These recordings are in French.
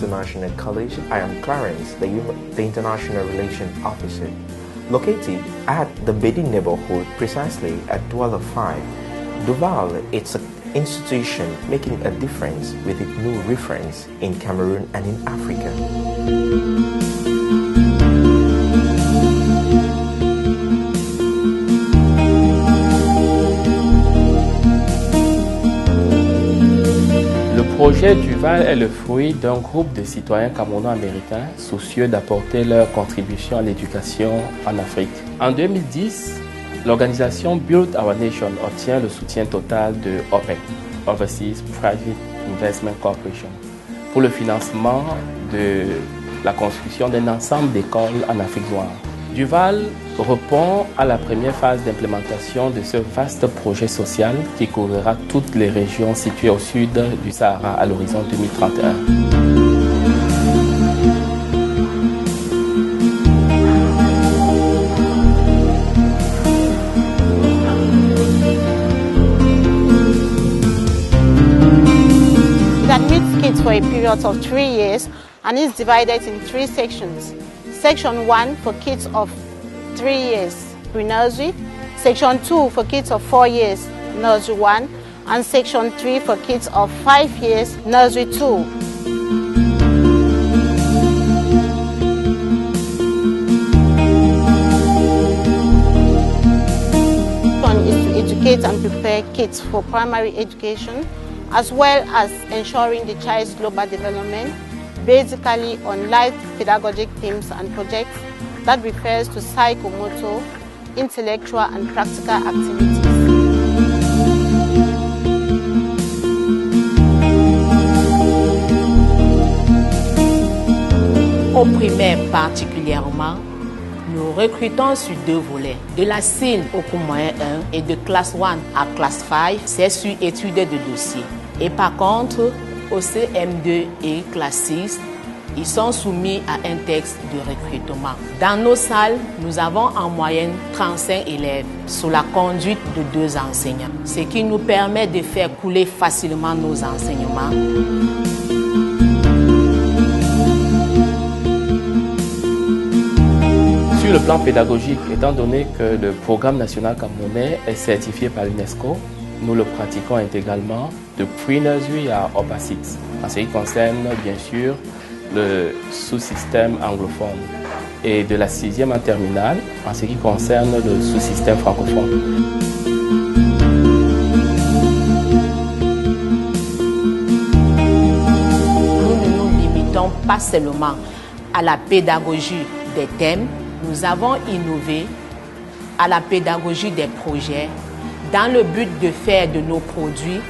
International College, I am Clarence, the International Relations Officer. Located at the Bedi neighborhood, precisely at Douala 5, Duval is an institution making a difference with its new reference in Cameroon and in Africa. Le projet Duval est le fruit d'un groupe de citoyens camerouno-américains soucieux d'apporter leur contribution à l'éducation en Afrique. En 2010, l'organisation Build Our Nation obtient le soutien total de OPEC, Overseas Private Investment Corporation, pour le financement de la construction d'un ensemble d'écoles en Afrique noire. Duval répond à la première phase d'implémentation de ce vaste projet social qui couvrira toutes les régions situées au sud du Sahara à l'horizon 2031. It admits kids for a period of 3 years and is divided in 3 sections. Section 1 for kids of 3 years, pre-nursery. Section 2 for kids of 4 years, nursery 1. And Section 3 for kids of 5 years, nursery 2. Is to educate and prepare kids for primary education, as well as ensuring the child's global development, basically on life pedagogic themes and projects that refers to psychomotor, intellectual and practical activities. Au primaire particulièrement, nous recrutons sur 2 volets. De la CIL au cours moyen 1 et de classe 1 à classe 5, c'est sur études de dossier. Et par contre, au CM2 et classe 6, ils sont soumis à un texte de recrutement. Dans nos salles, nous avons en moyenne 35 élèves sous la conduite de 2 enseignants, ce qui nous permet de faire couler facilement nos enseignements. Sur le plan pédagogique, étant donné que le programme national camerounais est certifié par l'UNESCO, nous le pratiquons intégralement de pre-nursery à Upper 6, en ce qui concerne bien sûr le sous-système anglophone, et de la 6e en terminale en ce qui concerne le sous-système francophone. Nous ne nous limitons pas seulement à la pédagogie des thèmes, nous avons innové à la pédagogie des projets dans le but de faire de nos produits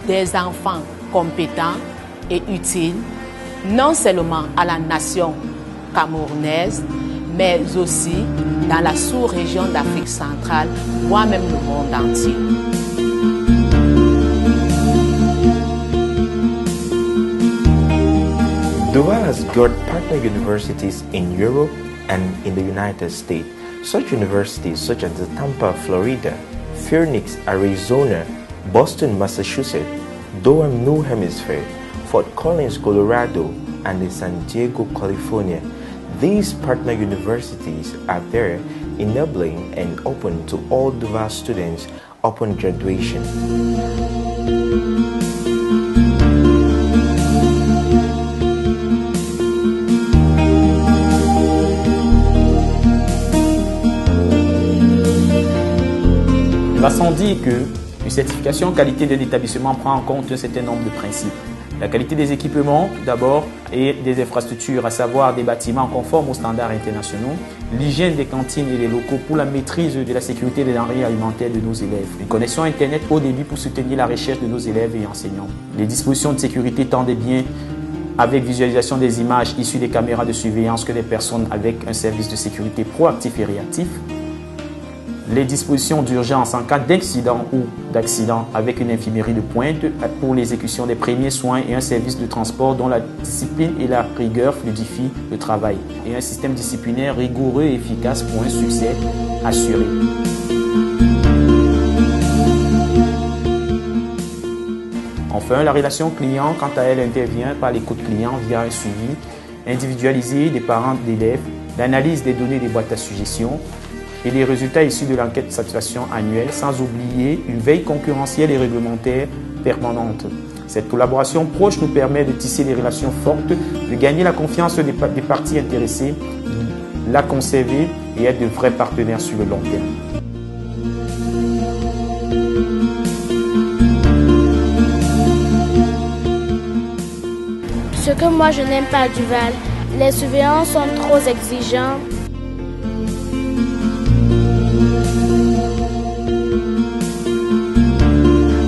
des enfants compétents et utiles, non seulement à la nation camerounaise, mais aussi dans la sous-région d'Afrique centrale, voire même le monde entier. Duval has got partner universities in Europe and in the United States. Such universities such as the Tampa, Florida, Phoenix, Arizona, Boston, Massachusetts, Durham, New Hampshire, Fort Collins, Colorado, and in San Diego, California. These partner universities are there, enabling and open to all Duval students upon graduation. Il va sans dire que une certification qualité de l'établissement prend en compte un certain nombre de principes. La qualité des équipements, tout d'abord, et des infrastructures, à savoir des bâtiments conformes aux standards internationaux, l'hygiène des cantines et des locaux pour la maîtrise de la sécurité des denrées alimentaires de nos élèves, une connexion Internet haut débit pour soutenir la recherche de nos élèves et enseignants, les dispositions de sécurité tant des biens avec visualisation des images issues des caméras de surveillance que des personnes avec un service de sécurité proactif et réactif, les dispositions d'urgence en cas d'incident ou d'accident avec une infirmerie de pointe pour l'exécution des premiers soins et un service de transport dont la discipline et la rigueur fluidifient le travail et un système disciplinaire rigoureux et efficace pour un succès assuré. Enfin, la relation client, quant à elle, intervient par l'écoute client via un suivi individualisé des parents d'élèves, l'analyse des données des boîtes à suggestions et les résultats issus de l'enquête de satisfaction annuelle, sans oublier une veille concurrentielle et réglementaire permanente. Cette collaboration proche nous permet de tisser des relations fortes, de gagner la confiance des parties intéressées, la conserver et être de vrais partenaires sur le long terme. Ce que moi je n'aime pas à Duval, les surveillants sont trop exigeants.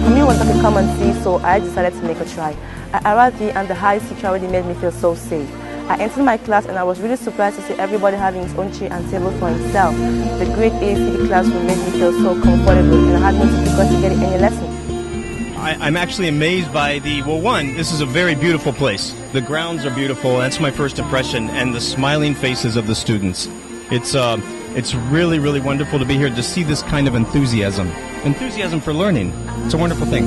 For me, it was like a common sea, so I decided to make a try. At Arathi and the high security made me feel so safe. I entered my class and I was really surprised to see everybody having his own chair and table for himself. The great ACD classroom made me feel so comfortable and I had no difficulty getting any lesson. I'm actually amazed by this is a very beautiful place. The grounds are beautiful. That's my first impression. And the smiling faces of the students. It's really, really wonderful to be here to see this kind of enthusiasm. Enthusiasm for learning. It's a wonderful thing.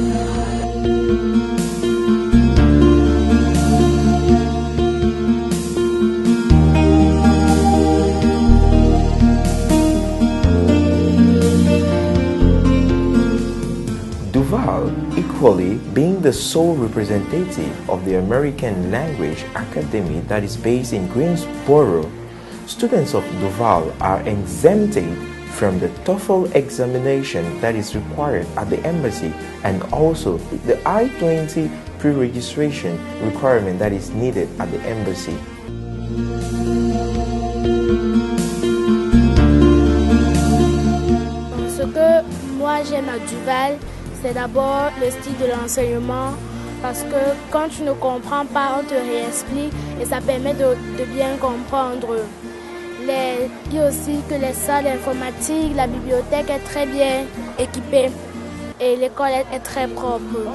Duval, equally being the sole representative of the American Language Academy that is based in Greensboro, students of Duval are exempted from the TOEFL examination that is required at the embassy and also the I-20 pre-registration requirement that is needed at the embassy. Ce que moi j'aime à Duval, c'est d'abord le style de l'enseignement parce que quand tu ne comprends pas, on te réexplique et ça permet de bien comprendre. Il dit aussi que les salles informatiques, la bibliothèque est très bien équipée et l'école est très propre.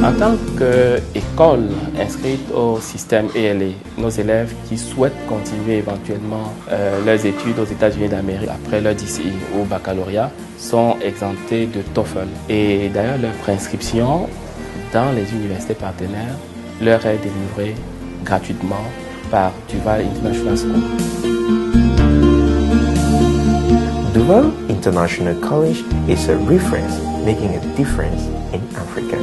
En tant qu'école inscrite au système ELA, nos élèves qui souhaitent continuer éventuellement leurs études aux États-Unis d'Amérique après leur DCI ou baccalauréat sont exemptés de TOEFL. Et d'ailleurs, leur préinscription dans les universités partenaires leur est délivrée gratuitement par Duval International School. Duval International College is a reference making a difference in Africa.